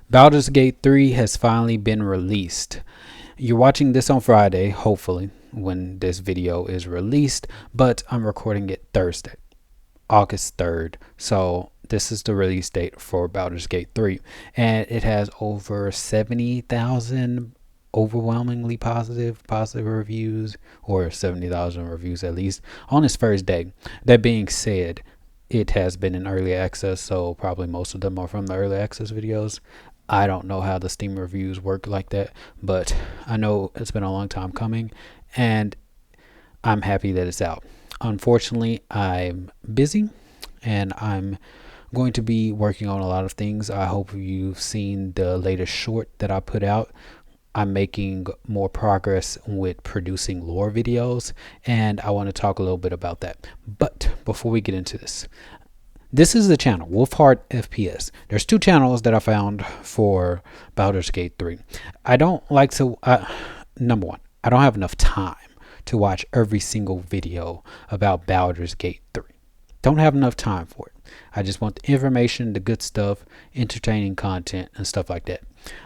Baldur's Gate 3 has finally been released. You're watching this on Friday, hopefully, when this video is released, but I'm recording it Thursday, August 3rd. So this is the release date for Baldur's Gate 3, and it has over 70,000 overwhelmingly positive reviews, or 70,000 reviews at least on its first day. That being said, it has been in early access, so probably most of them are from the early access videos. I don't know how the Steam reviews work like that, but I know it's been a long time coming, and I'm happy that it's out. Unfortunately, I'm busy and I'm going to be working on a lot of things. I hope you've seen the latest short that I put out. I'm making more progress with producing lore videos, and I want to talk a little bit about that. But before we get into this is the channel, WolfheartFPS. There's two channels that I found for Baldur's Gate 3. I don't like to, number one, I don't have enough time to watch every single video about Baldur's Gate 3. Don't have enough time for it. I just want the information, the good stuff, entertaining content, and stuff like that.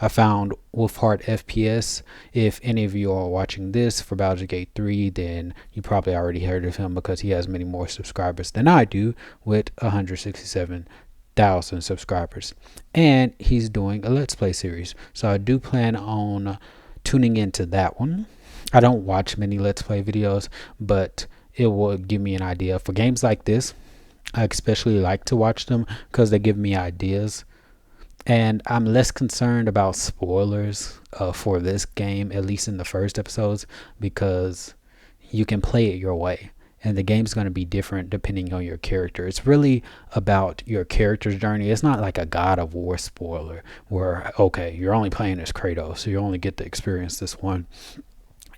I found WolfheartFPS. If any of you are watching this for Baldur's Gate 3, then you probably already heard of him because he has many more subscribers than I do, with 167,000 subscribers. And he's doing a Let's Play series. So I do plan on tuning into that one. I don't watch many Let's Play videos, but it will give me an idea for games like this. I especially like to watch them because they give me ideas, and I'm less concerned about spoilers for this game, at least in the first episodes, because you can play it your way, and the game's going to be different depending on your character. It's really about your character's journey. It's not like a God of War spoiler where, okay, you're only playing as Kratos, so you only get to experience this one.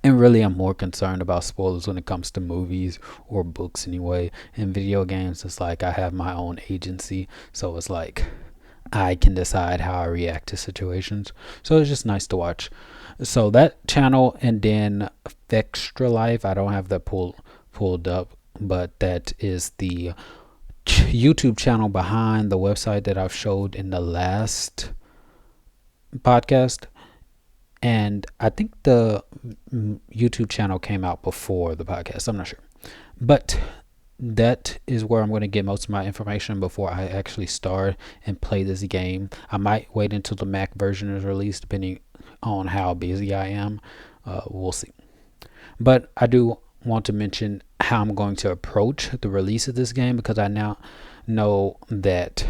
And really, I'm more concerned about spoilers when it comes to movies or books anyway. In video games, it's like I have my own agency, so it's like I can decide how I react to situations. So it's just nice to watch. So that channel, and then Extra Life, I don't have that pulled up, but that is the YouTube channel behind the website that I've showed in the last podcast. And I think the YouTube channel came out before the podcast. I'm not sure. But that is where I'm going to get most of my information before I actually start and play this game. I might wait until the Mac version is released, depending on how busy I am. We'll see. But I do want to mention how I'm going to approach the release of this game, because I now know that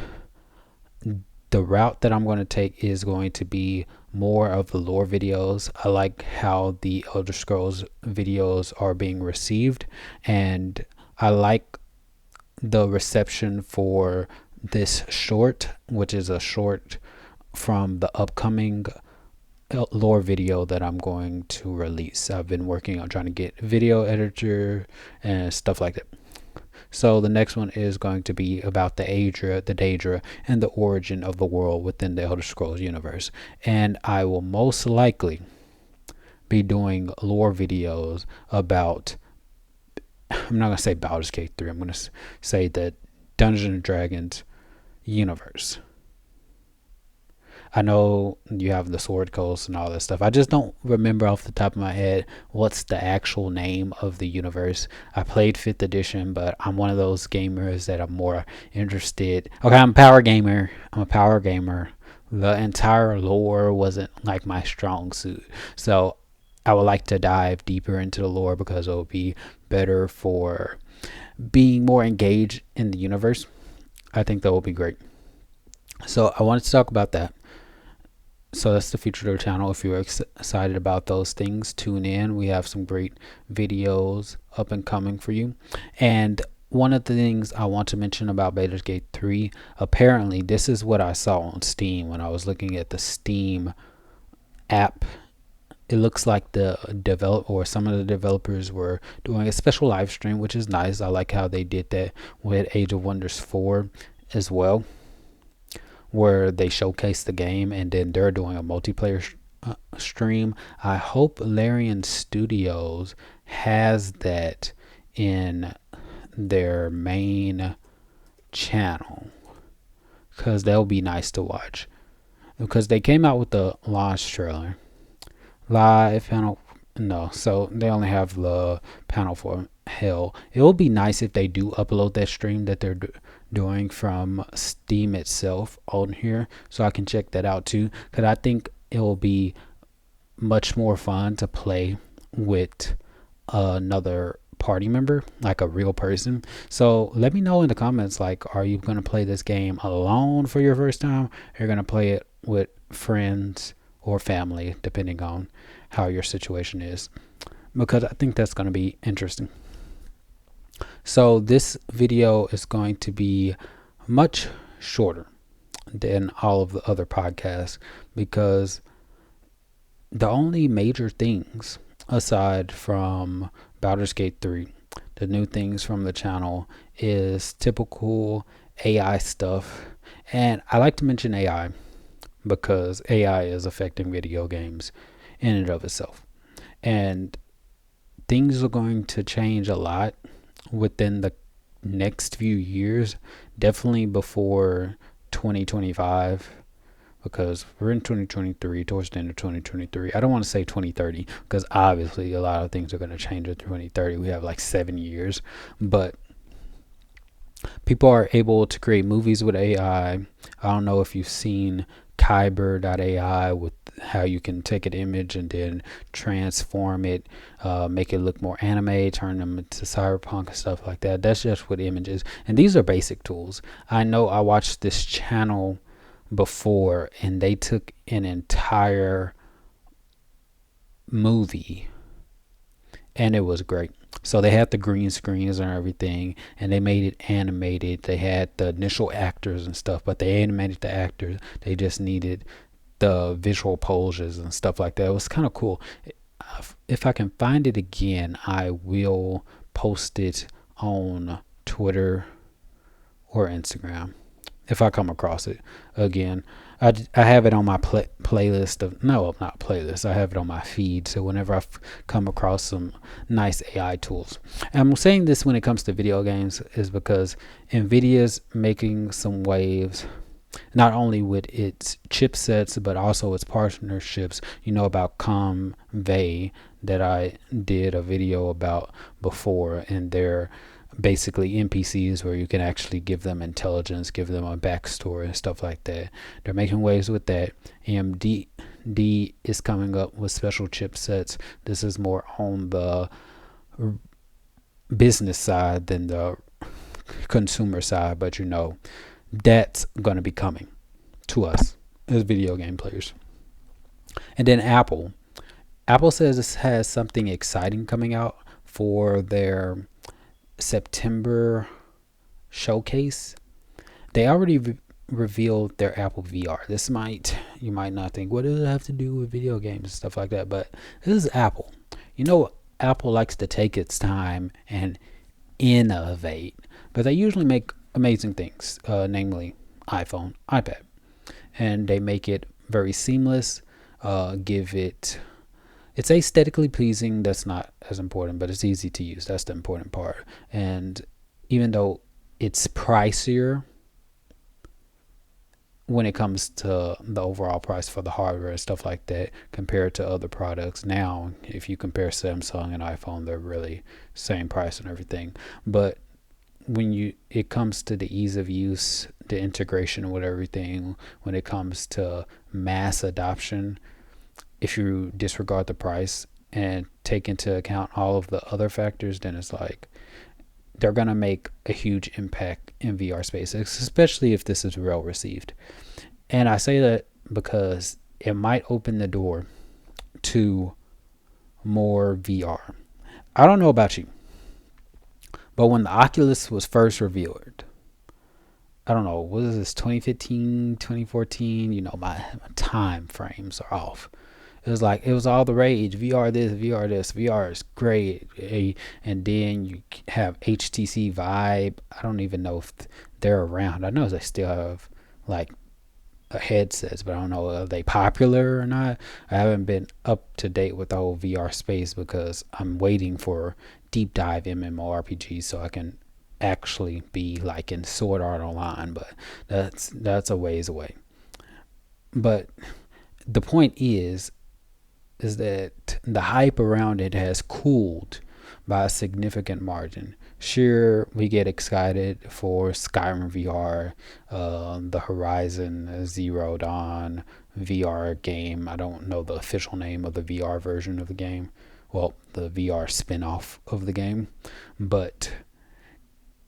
the route that I'm going to take is going to be more of the lore videos. I like how the Elder Scrolls videos are being received, and I like the reception for this short, which is a short from the upcoming lore video that I'm going to release. I've been working on trying to get video editor and stuff like that. So the next one is going to be about the Daedra, and the origin of the world within the Elder Scrolls universe. And I will most likely be doing lore videos about, I'm not going to say Baldur's Gate 3, I'm going to say that Dungeons and Dragons universe. I know you have the Sword Coast and all that stuff. I just don't remember off the top of my head what's the actual name of the universe. I played 5th edition, but I'm one of those gamers that I'm more interested. Okay, I'm a power gamer. The entire lore wasn't like my strong suit. So I would like to dive deeper into the lore, because it will be better for being more engaged in the universe. I think that will be great. So I wanted to talk about that. So that's the future of the channel. If you're excited about those things, tune in. We have some great videos up and coming for you. And one of the things I want to mention about Baldur's Gate 3, apparently this is what I saw on Steam when I was looking at the Steam app. It looks like some of the developers were doing a special live stream, which is nice. I like how they did that with Age of Wonders 4 as well, where they showcase the game, and then they're doing a multiplayer stream. I hope Larian Studios has that in their main channel, because that'll be nice to watch. because they came out with the launch trailer. Live panel, no. So they only have the panel for Hell. It will be nice if they do upload that stream that they're doing from Steam itself on here, so I can check that out too. Because I think it will be much more fun to play with another party member, like a real person. So let me know in the comments, like, are you going to play this game alone for your first time, or you're going to play it with friends or family, depending on how your situation is, because I think that's going to be interesting. So this video is going to be much shorter than all of the other podcasts, because the only major things aside from Baldur's Gate 3, the new things from the channel, is typical AI stuff. And I like to mention AI because AI is affecting video games in and of itself. And things are going to change a lot within the next few years, definitely before 2025, because we're in 2023, towards the end of 2023. I don't want to say 2030 because obviously a lot of things are going to change in 2030. We have like 7 years, but people are able to create movies with AI. I don't know if you've seen Kyberai with how you can take an image and then transform it, make it look more anime, turn them into cyberpunk and stuff like that. That's just with images, and these are basic tools. I know I watched this channel before and they took an entire movie and it was great. So they had the green screens and everything, and they made it animated. They had the initial actors and stuff, but they animated the actors. They just needed the visual poses and stuff like that. It was kind of cool. If I can find it again, I will post it on Twitter or Instagram if I come across it again. I have it on my playlist of, no, not playlist, I have it on my feed, so whenever I come across some nice AI tools. And I'm saying this when it comes to video games is because Nvidia's making some waves, not only with its chipsets but also its partnerships. You know about Convey, that I did a video about before, and they're basically NPCs where you can actually give them intelligence, give them a backstory and stuff like that. They're making waves with that. AMD is coming up with special chipsets. This is more on the business side than the consumer side, but you know, that's going to be coming to us as video game players. And then Apple says this has something exciting coming out for their September showcase. They already revealed their Apple VR. You might not think, what does it have to do with video games and stuff like that, but this is Apple. You know, Apple likes to take its time and innovate, but they usually make amazing things, namely iPhone, iPad, and they make it very seamless. It's aesthetically pleasing. That's not as important, but it's easy to use. That's the important part. And even though it's pricier when it comes to the overall price for the hardware and stuff like that compared to other products, now if you compare Samsung and iPhone, they're really same price and everything. But when it comes to the ease of use, the integration with everything, when it comes to mass adoption, if you disregard the price and take into account all of the other factors, then it's like they're going to make a huge impact in VR space, especially if this is well received. And I say that because it might open the door to more VR. I don't know about you, but when the Oculus was first revealed, I don't know, what is this, 2015, 2014? You know, my time frames are off. It was like, it was all the rage. VR this, VR this, VR is great. And then you have HTC Vive. I don't even know if they're around. I know they still have like headsets, but I don't know, are they popular or not? I haven't been up to date with the whole VR space because I'm waiting for deep dive MMORPGs so I can actually be like in Sword Art Online, but that's a ways away. But the point is that the hype around it has cooled by a significant margin. Sure, we get excited for Skyrim VR, the Horizon Zero Dawn VR game. I don't know the official name of the VR version of the game. Well, the VR spin-off of the game, but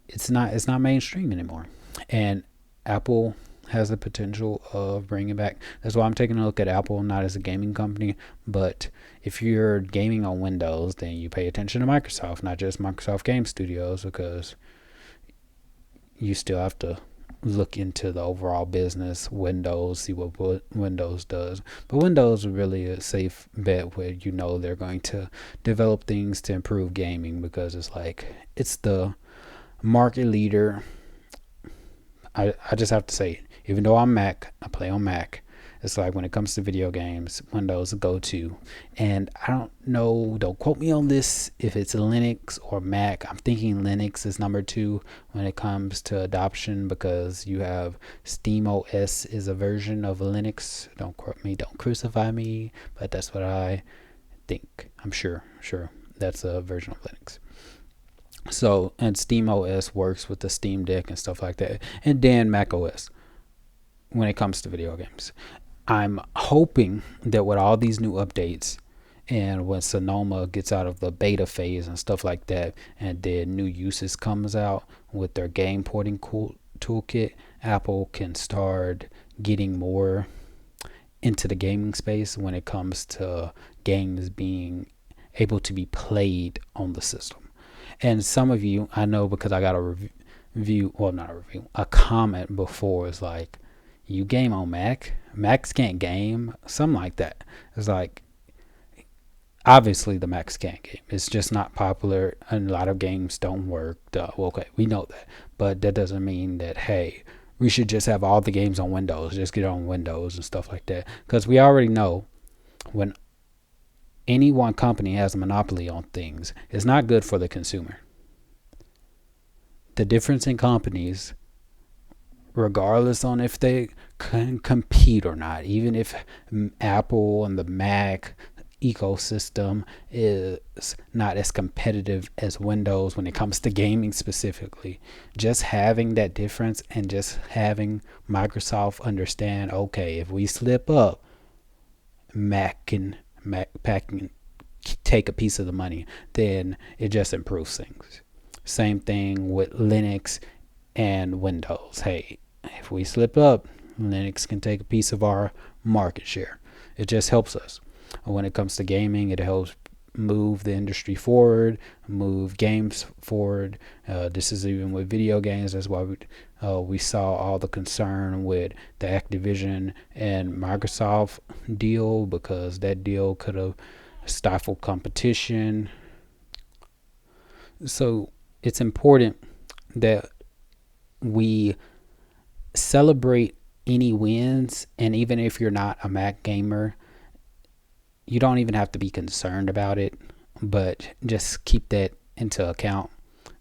it's not mainstream anymore. And Apple has the potential of bringing back. That's why I'm taking a look at Apple not as a gaming company, but if you're gaming on Windows, then you pay attention to Microsoft, not just Microsoft Game Studios, because you still have to look into the overall business, Windows, see what Windows does. But Windows is really a safe bet where you know they're going to develop things to improve gaming, because it's the market leader. I just have to say, even though I'm Mac, I play on Mac. It's like when it comes to video games, Windows go to. And I don't know, don't quote me on this if it's Linux or Mac. I'm thinking Linux is number 2 when it comes to adoption, because you have SteamOS is a version of Linux. Don't quote me, don't crucify me, but that's what I think. I'm sure that's a version of Linux. So, and SteamOS works with the Steam Deck and stuff like that. And then macOS when it comes to video games. I'm hoping that with all these new updates, and when Sonoma gets out of the beta phase and stuff like that, and then new uses comes out with their game porting toolkit, Apple can start getting more into the gaming space when it comes to games being able to be played on the system. And some of you, I know, because I got a review, well, not a review, a comment before, is like, you game on Mac? Macs can't game? Something like that. It's like, obviously the Macs can't game. It's just not popular, and a lot of games don't work. Well, okay, we know that. But that doesn't mean that, hey, we should just have all the games on Windows. Just get on Windows and stuff like that. Because we already know when any one company has a monopoly on things, it's not good for the consumer. The difference in companies, regardless on if they can compete or not, even if Apple and the Mac ecosystem is not as competitive as Windows when it comes to gaming specifically, just having that difference and just having Microsoft understand, okay, if we slip up, Mac can take a piece of the money, then it just improves things. Same thing with Linux and Windows. Hey, if we slip up, Linux can take a piece of our market share. It just helps us. When it comes to gaming, it helps move the industry forward, move games forward. This is even with video games. That's why we saw all the concern with the Activision and Microsoft deal, because that deal could have stifled competition. So it's important that we celebrate any wins, and even if you're not a Mac gamer, you don't even have to be concerned about it, but just keep that into account,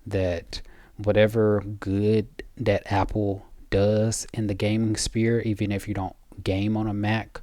that whatever good that Apple does in the gaming sphere, even if you don't game on a Mac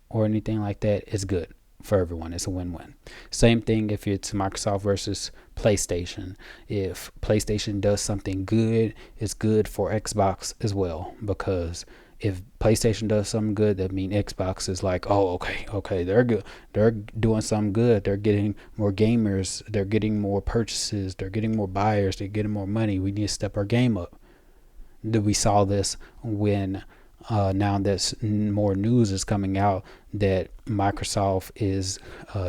or anything like that, is good for everyone. It's a win-win. Same thing if it's Microsoft versus PlayStation. If PlayStation does something good, it's good for Xbox as well, because if PlayStation does something good, that means Xbox is like, oh, okay, they're good. They're doing something good. They're getting more gamers. They're getting more purchases. They're getting more buyers. They're getting more money. We need to step our game up. We saw this when now that more news is coming out that Microsoft is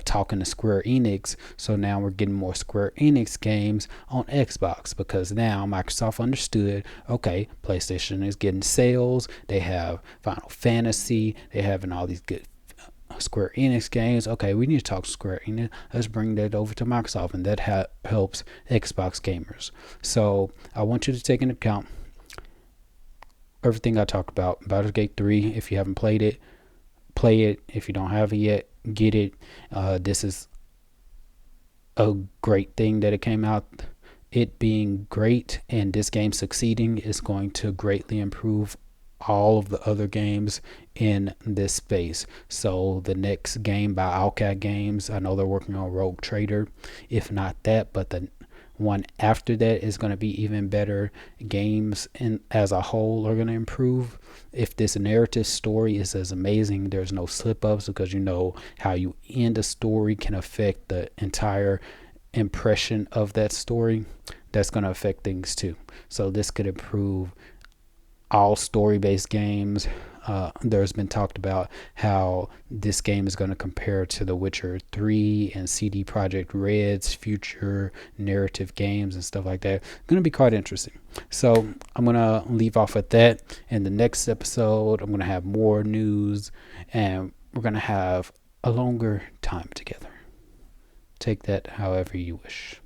talking to Square Enix. So now we're getting more Square Enix games on Xbox, because now Microsoft understood, okay, PlayStation is getting sales. They have Final Fantasy. They're having all these good Square Enix games. Okay, we need to talk to Square Enix. Let's bring that over to Microsoft, and that helps Xbox gamers. So I want you to take into account everything I talked about. Baldur's Gate 3, if you haven't played it, play it. If you don't have it yet, get it. This is a great thing that it came out. It being great and this game succeeding is going to greatly improve all of the other games in this space. So the next game by Owlcat Games, I know they're working on Rogue Trader, if not that, but the one after that is going to be even better. Games in as a whole are going to improve. If this narrative story is as amazing, there's no slip ups, because you know how you end a story can affect the entire impression of that story. That's going to affect things too. So this could improve all story-based games. There's been talked about how this game is going to compare to The Witcher 3 and CD Projekt Red's future narrative games and stuff like that. Going to be quite interesting. So I'm going to leave off at that. In the next episode, I'm going to have more news, and we're going to have a longer time together. Take that however you wish.